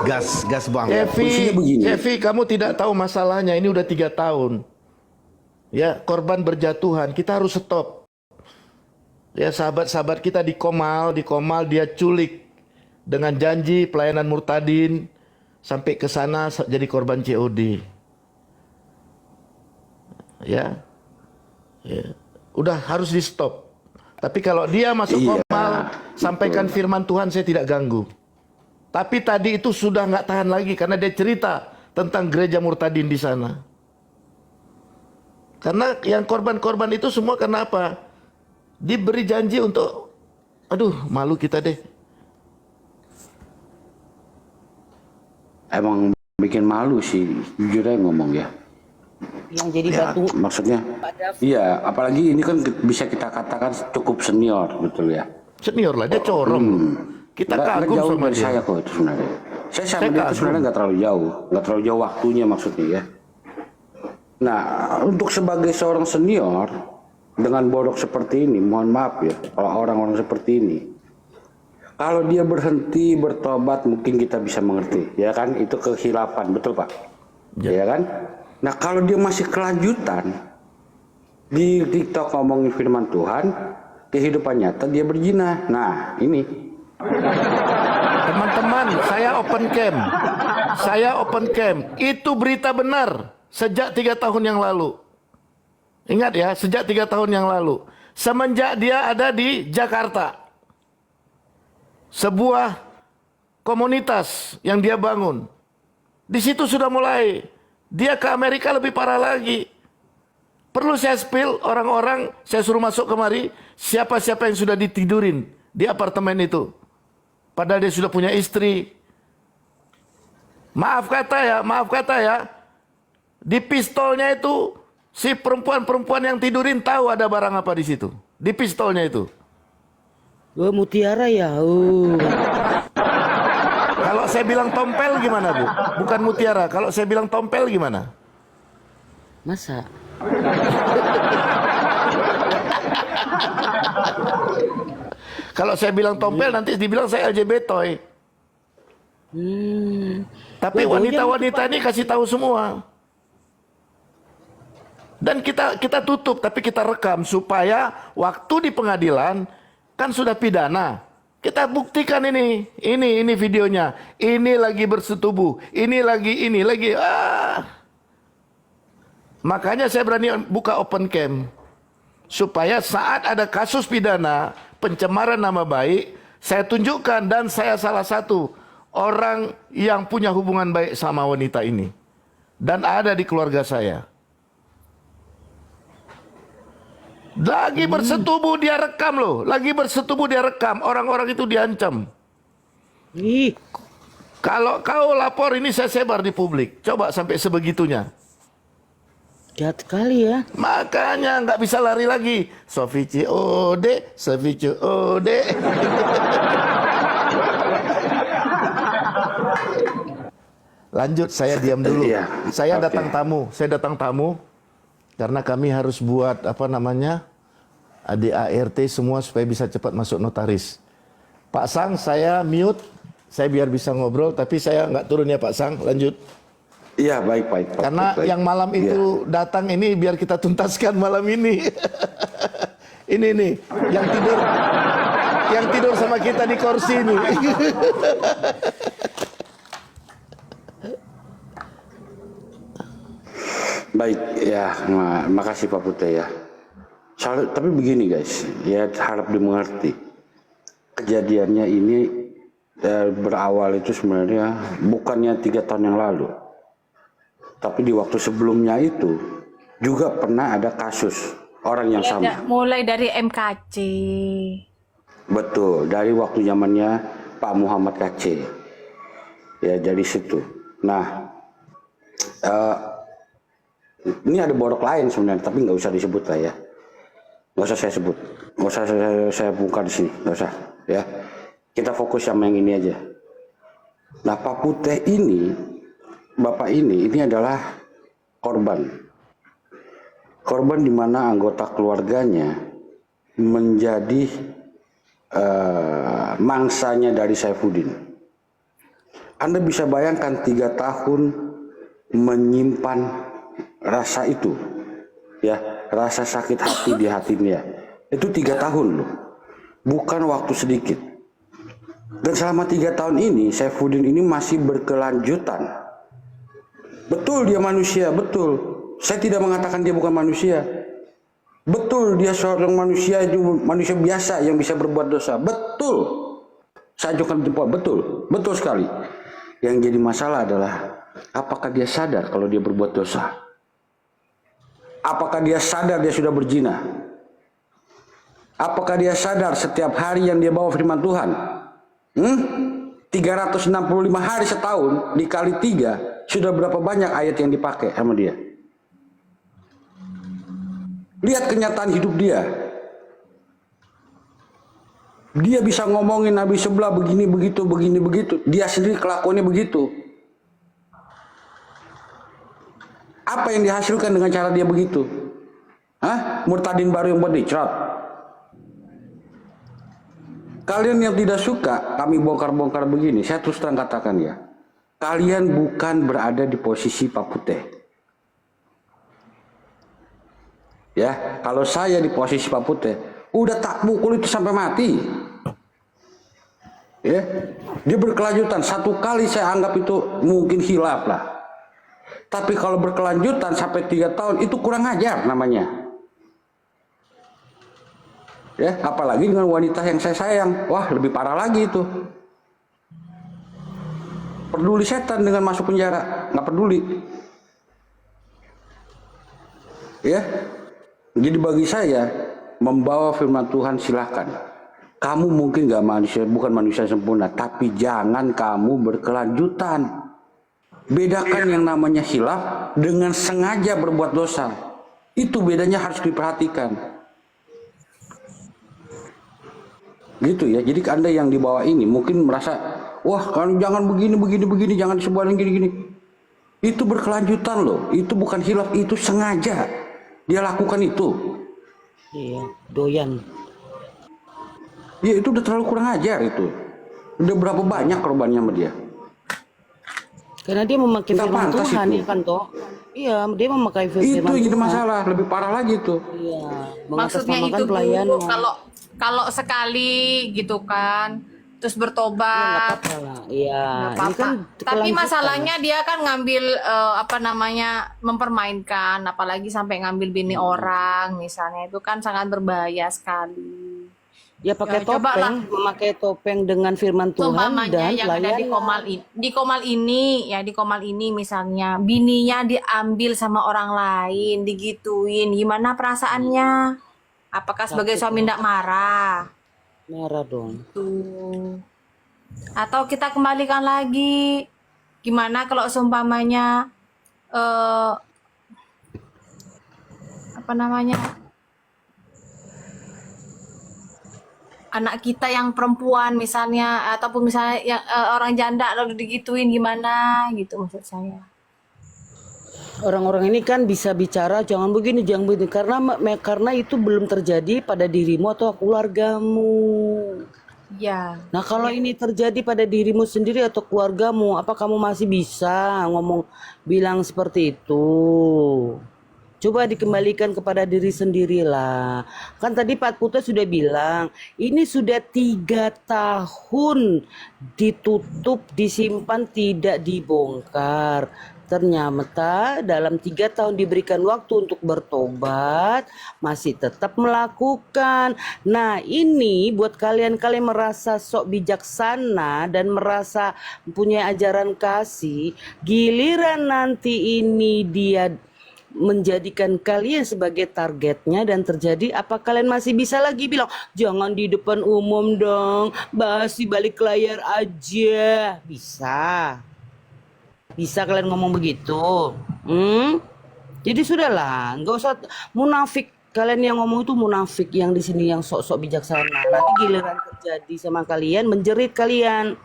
gas buang. Evi, kamu tidak tahu masalahnya. Ini udah 3 tahun. Ya, korban berjatuhan. Kita harus stop. Ya, sahabat-sahabat kita di Komal dia culik dengan janji pelayanan murtadin sampai ke sana jadi korban COD. Ya. Udah harus di stop. Tapi kalau dia masuk Komal, sampaikan firman Tuhan, saya tidak ganggu. Tapi tadi itu sudah nggak tahan lagi karena dia cerita tentang gereja murtadin di sana. Karena yang korban-korban itu semua karena apa? Diberi janji untuk, aduh malu kita deh. Emang bikin malu sih, jujur aja ngomong ya. Yang jadi batu. Maksudnya, iya, apalagi ini kan bisa kita katakan cukup senior, betul ya. Senior lah, dia corong. Kita kagum jauh sama dari dia. saya kok itu sebenarnya. Saya sama dia itu sebenarnya nggak terlalu jauh waktunya maksudnya ya. Nah, untuk sebagai seorang senior dengan bodoh seperti ini, mohon maaf ya, kalau orang-orang seperti ini, kalau dia berhenti bertobat mungkin kita bisa mengerti, ya kan? Itu kekhilafan, betul Pak? Ya kan? Nah, kalau dia masih kelanjutan di TikTok ngomongin firman Tuhan, kehidupan nyata dia berzina. Nah, ini. Teman-teman, saya open camp. Itu berita benar sejak 3 tahun yang lalu. Ingat ya, sejak 3 tahun yang lalu. Semenjak dia ada di Jakarta. Sebuah komunitas yang dia bangun. Di situ sudah mulai. Dia ke Amerika lebih parah lagi. Perlu saya spill orang-orang, saya suruh masuk kemari, siapa-siapa yang sudah ditidurin di apartemen itu. Padahal dia sudah punya istri. Maaf kata ya, di pistolnya itu, si perempuan-perempuan yang tidurin tahu ada barang apa di situ. Di pistolnya itu. Mutiara ya. Kalau saya bilang tompel gimana Bu? Bukan mutiara. Kalau saya bilang tompel gimana? Masa? Kalau saya bilang tompel nanti dibilang saya LGBT. Tapi wanita-wanita ini kasih tahu semua. Dan kita tutup, tapi kita rekam supaya waktu di pengadilan kan sudah pidana. Kita buktikan ini videonya. Ini lagi bersetubuh, ini lagi. Makanya saya berani buka open cam. Supaya saat ada kasus pidana, pencemaran nama baik, saya tunjukkan dan saya salah satu orang yang punya hubungan baik sama wanita ini. Dan ada di keluarga saya. Lagi bersetubuh dia rekam loh. Orang-orang itu diancam. Kalau kau lapor ini saya sebar di publik. Coba sampai sebegitunya. Jahat sekali ya. Makanya nggak bisa lari lagi. Sofi COD. Lanjut, saya diam dulu. Saya datang tamu. Karena kami harus buat ADART semua supaya bisa cepat masuk notaris. Pak Sang, saya mute. Saya biar bisa ngobrol, tapi saya nggak turun ya Pak Sang. Lanjut. Iya, baik. Karena yang malam itu datang ini biar kita tuntaskan malam ini. Ini nih, yang tidur sama kita di kursi ini. Baik, ya, makasih Pak Putih ya. Tapi begini guys, ya harap dimengerti. Kejadiannya ini berawal itu sebenarnya bukannya 3 tahun yang lalu. Tapi di waktu sebelumnya itu juga pernah ada kasus orang yang sama. Mulai dari MKC. Betul, dari waktu zamannya Pak Muhammad KC. Ya, dari situ. Nah, ini ada borok lain sebenarnya, tapi nggak usah disebut lah ya. Nggak usah saya sebut, nggak usah saya buka di sini, nggak usah ya. Kita fokus sama yang ini aja. Nah, Pak Putih ini, Bapak ini adalah korban di mana anggota keluarganya menjadi mangsanya dari Saifuddin. Anda bisa bayangkan 3 tahun menyimpan rasa itu, ya, rasa sakit hati di hatinya. Itu 3 tahun loh, bukan waktu sedikit. Dan selama 3 tahun ini Saifuddin ini masih berkelanjutan. Betul dia manusia, betul. Saya tidak mengatakan dia bukan manusia. Betul dia seorang manusia, manusia biasa yang bisa berbuat dosa. Betul. Saya ajukan jempol, betul. Betul sekali. Yang jadi masalah adalah apakah dia sadar kalau dia berbuat dosa? Apakah dia sadar dia sudah berzina? Apakah dia sadar setiap hari yang dia bawa firman Tuhan? 365 hari setahun dikali 3, sudah berapa banyak ayat yang dipakai sama dia? Lihat kenyataan hidup dia. Dia bisa ngomongin nabi sebelah begini begitu, begini begitu. Dia sendiri kelakuannya begitu. Apa yang dihasilkan dengan cara dia begitu? Murtadin baru yang buat dicrot. Kalian yang tidak suka kami bongkar-bongkar begini, saya terus terang katakan ya, kalian bukan berada di posisi Pak Putih. Ya, kalau saya di posisi Pak Putih, udah tak pukul itu sampai mati. Ya, dia berkelanjutan. 1 kali saya anggap itu mungkin hilaf lah. Tapi kalau berkelanjutan sampai 3 tahun itu kurang ajar namanya. Ya, apalagi dengan wanita yang saya sayang, wah lebih parah lagi itu. Peduli setan dengan masuk penjara, nggak peduli. Ya, jadi bagi saya membawa firman Tuhan silahkan. Kamu mungkin nggak manusia, bukan manusia sempurna, tapi jangan kamu berkelanjutan. Bedakan yang namanya hilaf dengan sengaja berbuat dosa. Itu bedanya harus diperhatikan. Gitu ya. Jadi Anda yang di bawah ini mungkin merasa, wah kan jangan begini, jangan disebarin gini. Itu berkelanjutan loh. Itu bukan hilaf, itu sengaja. Dia lakukan itu. Iya, doyan. Ya itu udah terlalu kurang ajar itu. Udah berapa banyak korbannya sama dia. Karena dia memakai Nggak firman pantas Tuhan itu. ya kan toh. Iya, dia memakai firman Itu Tuhan. yang jadi masalah, lebih parah lagi tuh. Iya, Maksudnya mengatasnamakan itu Bu, pelayanan. kalau sekali gitu kan, terus Iya, nggak bertobat, apa-apa lah. Iya, nggak ini apa-apa. kan Tapi kelanjutan. masalahnya dia kan ngambil mempermainkan, apalagi sampai ngambil bini orang, misalnya itu kan sangat berbahaya sekali. Ya pakai Ya, cobalah. topeng, memakai topeng dengan firman Tuhan Seumpamanya dan yang ada di pelayanan. di Komal ini misalnya bininya diambil sama orang lain, digituin, gimana perasaannya? Apakah sebagai Sakit suami ya. tidak marah? Merah dong. Tuh. Atau kita kembalikan lagi, gimana kalau seumpamanya apa namanya, anak kita yang perempuan misalnya, ataupun misalnya yang orang janda lalu digituin, gimana gitu maksud saya. Orang-orang ini kan bisa bicara jangan begini karena itu belum terjadi pada dirimu atau keluargamu. Ya, Nah, kalau ini terjadi pada dirimu sendiri atau keluargamu, apa kamu masih bisa bilang seperti itu? Coba dikembalikan kepada diri sendirilah. Kan tadi Pak Putra sudah bilang, ini sudah 3 tahun ditutup, disimpan, tidak dibongkar. Ternyata dalam 3 tahun diberikan waktu untuk bertobat, masih tetap melakukan. Nah, ini buat kalian-kalian merasa sok bijaksana dan merasa punya ajaran kasih, giliran nanti ini dia menjadikan kalian sebagai targetnya dan terjadi, apa kalian masih bisa lagi bilang jangan di depan umum dong, bahas di balik layar aja? Bisa kalian ngomong begitu? Jadi sudahlah, nggak usah munafik. Kalian yang ngomong itu munafik, yang di sini yang sok-sok bijaksana. Nanti giliran terjadi sama kalian, menjerit kalian,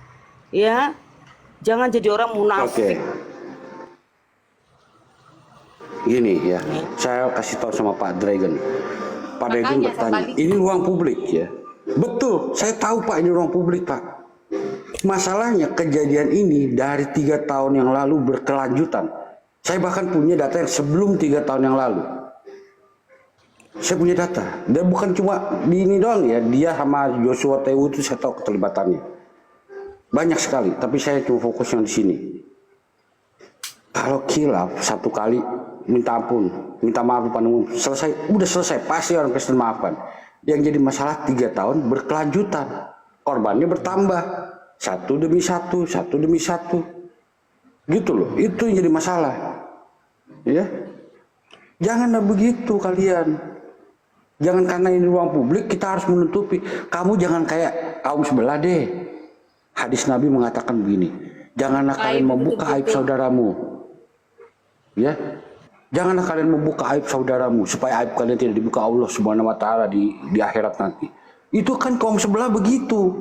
ya. Jangan jadi orang munafik. Oke. Gini ya, saya kasih tahu sama Pak Dragon. Pak Dragon Makanya bertanya, ini ruang publik ya. Betul, saya tahu Pak, ini ruang publik Pak. Masalahnya kejadian ini dari 3 tahun yang lalu berkelanjutan. Saya bahkan punya data yang sebelum 3 tahun yang lalu. Saya punya data. Dan bukan cuma di ini doang ya. Dia sama Joshua Tewu itu saya tahu keterlibatannya. Banyak sekali. Tapi saya cuma fokus yang di sini. Kalau kilaf satu kali minta ampun, minta maaf depan umum, selesai, udah selesai, pasti orang Kristen maafkan. Yang jadi masalah 3 tahun berkelanjutan, korbannya bertambah, satu demi satu, gitu loh. Itu yang jadi masalah, ya. Janganlah begitu kalian. Jangan karena ini ruang publik kita harus menutupi. Kamu jangan kayak kaum sebelah deh. Hadis Nabi mengatakan begini, janganlah kalian membuka aib saudaramu. Ya, janganlah kalian membuka aib saudaramu supaya aib kalian tidak dibuka Allah Subhanahu wa taala di akhirat nanti. Itu kan kaum sebelah begitu.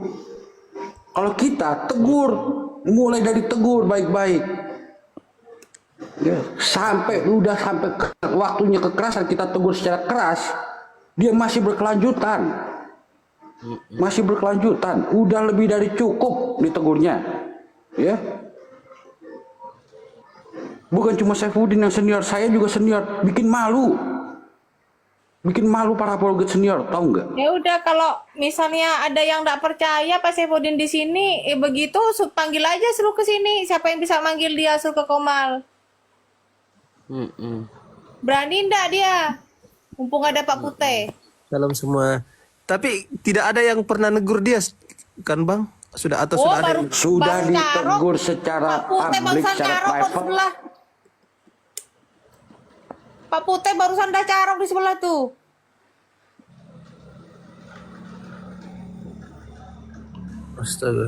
Kalau kita tegur, mulai dari tegur baik-baik. Ya, sampai waktunya kekerasan kita tegur secara keras, dia masih berkelanjutan. Masih berkelanjutan. Udah lebih dari cukup ditegurnya. Ya. Bukan cuma Saifuddin yang senior, saya juga senior. Bikin malu para apologet senior, tahu nggak? Ya udah, kalau misalnya ada yang nggak percaya Pak Saifuddin di sini, begitu panggil aja, suruh ke sini. Siapa yang bisa manggil dia, suruh ke Komal. Berani ndak dia? Mumpung ada Pak Putih. Salam semua. Tapi tidak ada yang pernah negur dia, kan Bang? Sudah atau sudah ada yang... Sudah baru ditegur Carok. secara Pak Putih publik, barusan secara carok di private. sebelah. Pak Putih barusan dah carok di sebelah tuh. Astaga.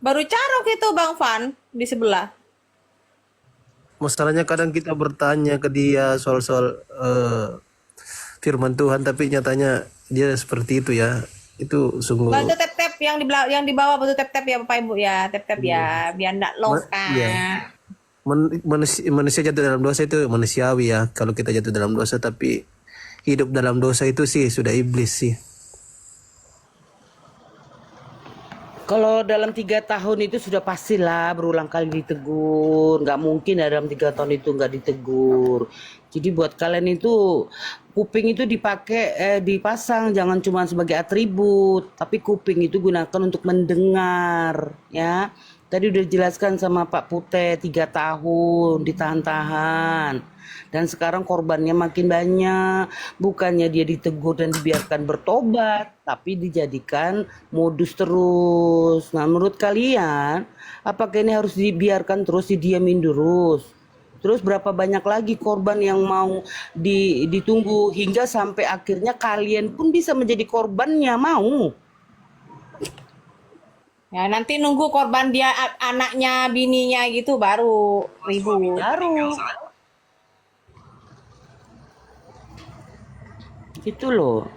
Baru carok itu Bang Van di sebelah. Masalahnya kadang kita bertanya ke dia soal-soal firman Tuhan, tapi nyatanya dia seperti itu ya. Itu sungguh. Bantu tap-tap yang di bawah, bantu tap-tap ya Bapak Ibu ya, tap-tap ya, biar enggak lost kan. Iya. Manusia jatuh dalam dosa itu manusiawi ya. Kalau kita jatuh dalam dosa, tapi hidup dalam dosa itu sih sudah iblis sih. Kalau dalam 3 tahun itu sudah pastilah berulang kali ditegur. Nggak mungkin dalam 3 tahun itu nggak ditegur. Jadi buat kalian itu kuping itu dipasang jangan cuma sebagai atribut, tapi kuping itu gunakan untuk mendengar, ya. Tadi udah dijelaskan sama Pak Putih 3 tahun ditahan-tahan. Dan sekarang korbannya makin banyak. Bukannya dia ditegur dan dibiarkan bertobat, tapi dijadikan modus terus. Nah, menurut kalian, apakah ini harus dibiarkan terus, didiamin terus? Terus berapa banyak lagi korban yang mau ditunggu hingga sampai akhirnya kalian pun bisa menjadi korbannya, mau? Ya nanti nunggu korban dia anaknya, bininya gitu baru ribut. Baru. Gitu loh.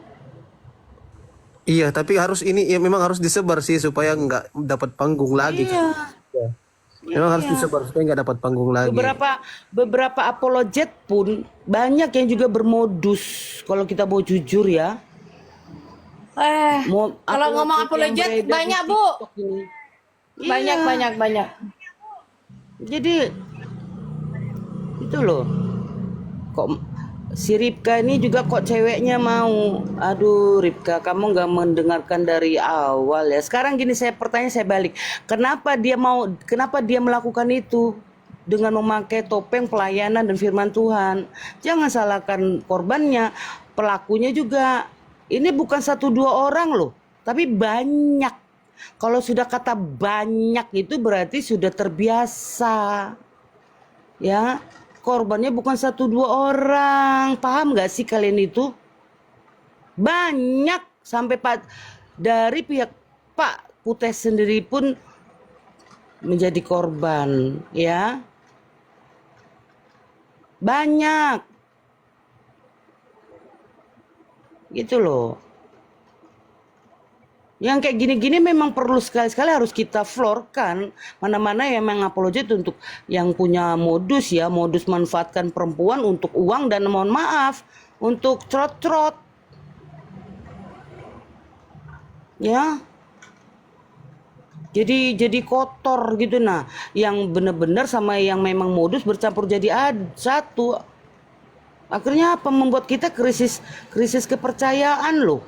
Iya, tapi harus ini ya memang harus disebar sih supaya nggak dapat panggung lagi. Iya. Memang harus disebar supaya nggak dapat panggung lagi. Beberapa apologet pun banyak yang juga bermodus, kalau kita mau jujur ya. Kalau ngomong apologet banyak Bu, banyak Iya. banyak. Jadi itu loh. Kok si Ripka ini juga kok ceweknya mau. Aduh Ripka, kamu nggak mendengarkan dari awal ya. Sekarang gini, saya balik. Kenapa dia melakukan itu dengan memakai topeng pelayanan dan firman Tuhan? Jangan salahkan korbannya, pelakunya juga. Ini bukan 1-2 orang loh, tapi banyak. Kalau sudah kata banyak itu berarti sudah terbiasa. Ya, korbannya bukan 1-2 orang. Paham gak sih kalian itu? Banyak, sampai dari pihak Pak Putih sendiri pun menjadi korban, ya. Banyak. Gitu loh. Yang kayak gini-gini memang perlu sekali-sekali harus kita florkan. Mana-mana yang mengapologet untuk yang punya modus ya, modus manfaatkan perempuan untuk uang dan mohon maaf, untuk trot-trot. Ya. jadi kotor gitu. Nah, yang benar-benar sama yang memang modus bercampur jadi satu. Akhirnya apa, membuat kita krisis kepercayaan loh.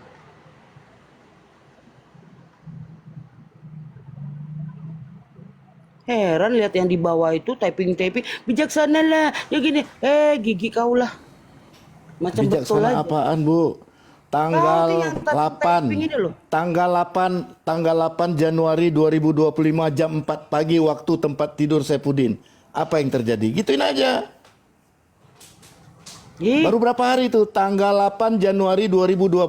Heran lihat yang di bawah itu typing bijaksana lah ya gini, gigi kau lah macam betul Bijaksana aja. apaan, Bu? Kau tuh Tanggal yang typing 8, ini loh. tanggal 8 Januari 2025 jam 4 pagi waktu tempat tidur Saipudin. Apa yang terjadi? Gituin aja. Ih, Baru berapa hari itu? Tanggal 8 Januari 2025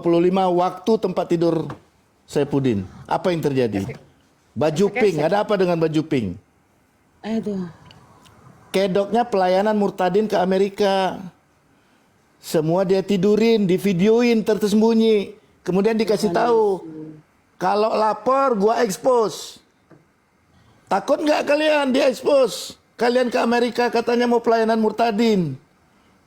waktu tempat tidur Saipudin. Apa yang terjadi? Baju pink. Ada apa dengan baju pink? aduh. Kedoknya pelayanan Murtadin ke Amerika. Semua dia tidurin, divideoin tersembunyi. Kemudian dikasih tahu, kalau lapor gua expose. Takut nggak kalian dia expose? Kalian ke Amerika katanya mau pelayanan Murtadin.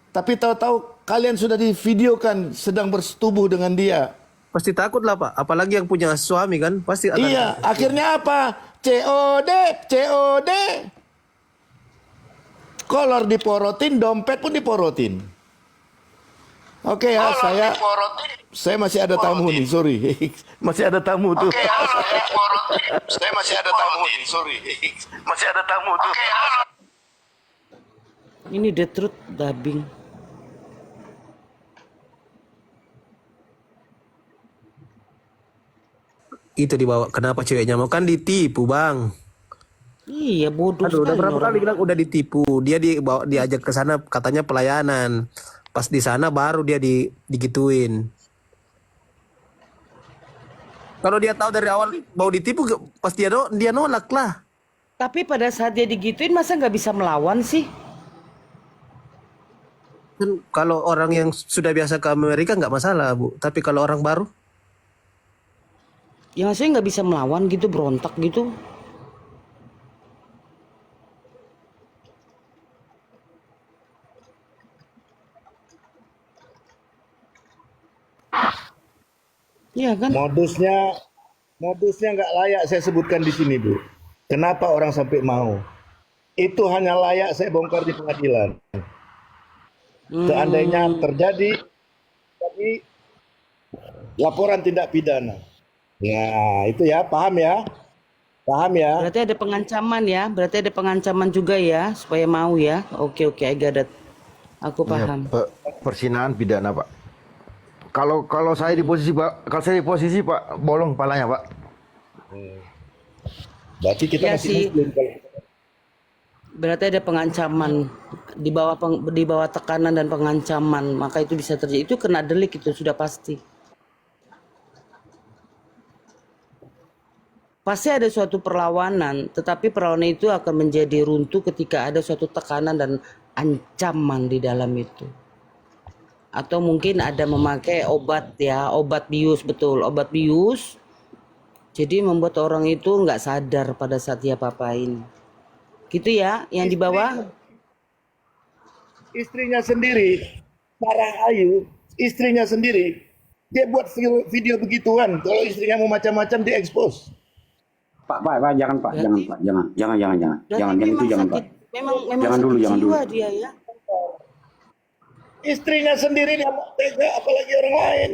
Tapi tahu-tahu kalian sudah divideokan sedang bersetubuh dengan dia. Pasti takut lah Pak. Apalagi yang punya suami kan. Pasti akan. Iya, akhirnya apa? COD, COD. Kolor diporotin, dompet pun diporotin. Oke ya, saya masih ada tamu nih, sorry. Masih ada tamu tuh. Oke, saya masih ada tamu nih, sorry. Masih ada tamu tuh. Ini The Truth dubbing. Itu dibawa. Kenapa ceweknya mau? Kan ditipu bang. Iya, bodoh Aduh, udah sekali berapa orang. kali bilang udah ditipu. Dia diajak ke sana katanya pelayanan. Pas di sana baru dia digituin. Kalau dia tahu dari awal mau ditipu, pas dia nolak lah. Tapi pada saat dia digituin masa nggak bisa melawan sih? Kan kalau orang yang sudah biasa ke Amerika nggak masalah Bu. Tapi kalau orang baru, Ya maksudnya nggak bisa melawan gitu, berontak gitu. Iya kan? Modusnya nggak layak saya sebutkan di sini, Bu. Kenapa orang sampai mau? Itu hanya layak saya bongkar di pengadilan. Seandainya terjadi laporan tindak pidana. Ya, itu ya, paham ya? Paham ya? Berarti ada pengancaman ya, berarti ada pengancaman juga ya, supaya mau ya. Oke, I got it. Aku paham. Persinaan pidana Pak. Kalau saya di posisi Pak, kalau saya di posisi Pak, bolong kepalanya Pak. Berarti kita Ya masih sih. muslim kalau Berarti ada pengancaman di bawah tekanan dan pengancaman, maka itu bisa terjadi. Itu kena delik itu sudah pasti. Pasti ada suatu perlawanan, tetapi perlawanan itu akan menjadi runtuh ketika ada suatu tekanan dan ancaman di dalam itu. Atau mungkin ada memakai obat ya, obat bius, betul, obat bius. Jadi membuat orang itu nggak sadar pada saat dia papain. Gitu ya, yang di bawah. istrinya sendiri, Sarah Ayu, istrinya sendiri, dia buat video begituan. Kalau istrinya mau macam-macam, dia expose. Pak, jangan Pak, Berarti- jangan. Berarti Jangan itu memang jangan sakit, Pak. memang Jangan dulu, sakit jangan jiwa dulu. dia ya. Istrinya sendiri dia mau tega, apalagi orang lain.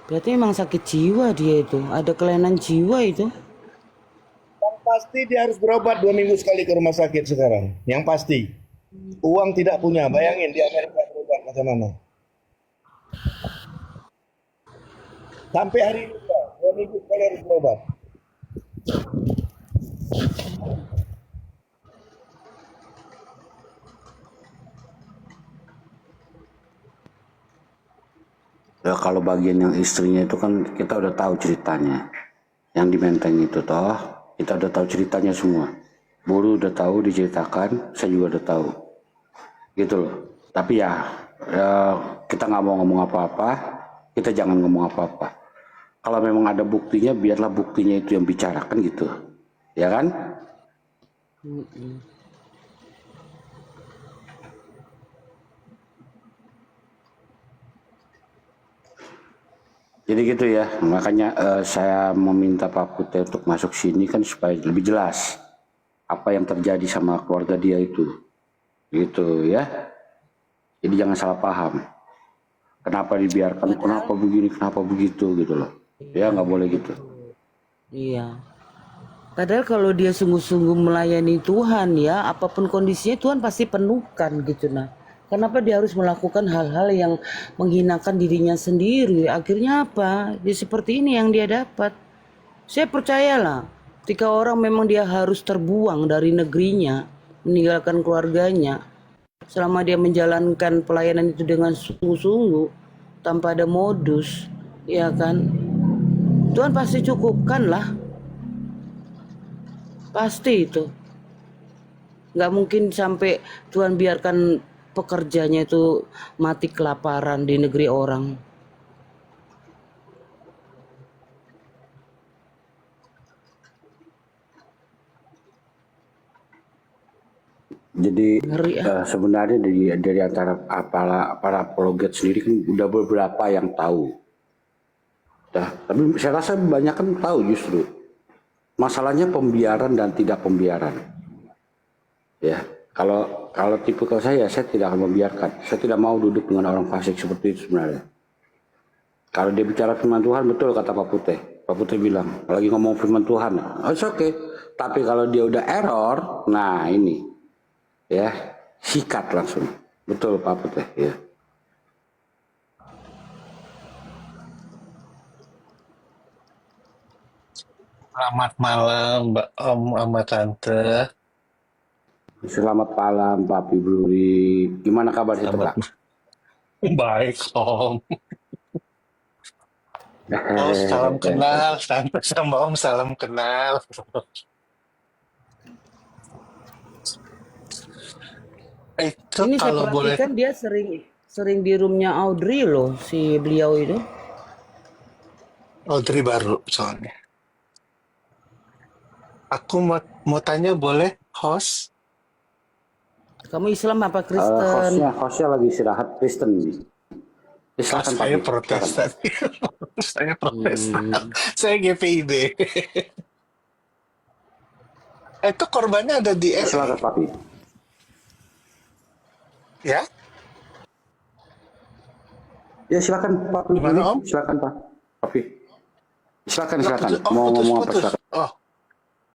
Berarti memang sakit jiwa dia itu, ada kelainan jiwa itu. Yang pasti dia harus berobat 2 minggu sekali ke rumah sakit sekarang. Yang pasti. Uang tidak punya. Bayangin di Amerika berobat macam mana. Sampai hari ini 2 minggu sekali harus berobat. Ya, kalau bagian yang istrinya itu kan kita udah tahu ceritanya. Yang di Menteng itu toh, kita udah tahu ceritanya semua. Buru udah tahu diceritakan, saya juga udah tahu. Gitu loh. Tapi ya kita nggak mau ngomong apa-apa, kita jangan ngomong apa-apa. Kalau memang ada buktinya, biarlah buktinya itu yang bicarakan gitu. Ya kan? Jadi gitu ya, makanya saya meminta Pak Putih untuk masuk sini kan supaya lebih jelas apa yang terjadi sama keluarga dia itu, gitu ya. Jadi jangan salah paham. Kenapa dibiarkan, kenapa begini, kenapa begitu gitu loh. Ya nggak boleh gitu. Iya. Padahal kalau dia sungguh-sungguh melayani Tuhan ya, apapun kondisinya Tuhan pasti penuhkan gitu nah. Kenapa dia harus melakukan hal-hal yang menghinakan dirinya sendiri? Akhirnya apa? Dia seperti ini yang dia dapat. Saya percayalah, ketika orang memang dia harus terbuang dari negerinya, meninggalkan keluarganya, selama dia menjalankan pelayanan itu dengan sungguh-sungguh, tanpa ada modus, ya kan? Tuhan pasti cukupkan lah. Pasti itu. Nggak mungkin sampai Tuhan biarkan pekerjanya itu mati kelaparan di negeri orang. Jadi Ngeri ya. sebenarnya dari antara para apologet sendiri kan udah beberapa yang tahu. Nah, tapi saya rasa banyak kan tahu justru. Masalahnya pembiaran dan tidak pembiaran. Ya, kalau tipe saya tidak akan membiarkan. Saya tidak mau duduk dengan orang fasik seperti itu sebenarnya. Kalau dia bicara firman Tuhan, betul kata Pak Putih. Pak Putih bilang, lagi ngomong firman Tuhan, oh, it's okay. Tapi kalau dia udah error, nah ini, ya sikat langsung. Betul Pak Putih, ya. Selamat malam, Mbak Om sama Tante. Selamat malam Pak Fibruri. Gimana kabar kita Selamat Kak? baik, Om. Oh, salam kenal. Tante sama Om, salam kenal. Itu Ini saya kalau boleh, perhatikan dia sering di roomnya Audrey loh, si beliau itu. Audrey baru soalnya. Aku mau tanya boleh, host? Kamu Islam apa Kristen? Hostnya lagi istirahat Kristen nih. Silakan Pak. Saya Silakan. Protestan. Saya Protestan. Saya GPIB. Itu korbannya ada di Silakan Pak. ya? Ya silakan Pak. Gimana, Om? Silakan Pak. Silakan. Nggak Mau putus, ngomong apa putus. silakan. Oh,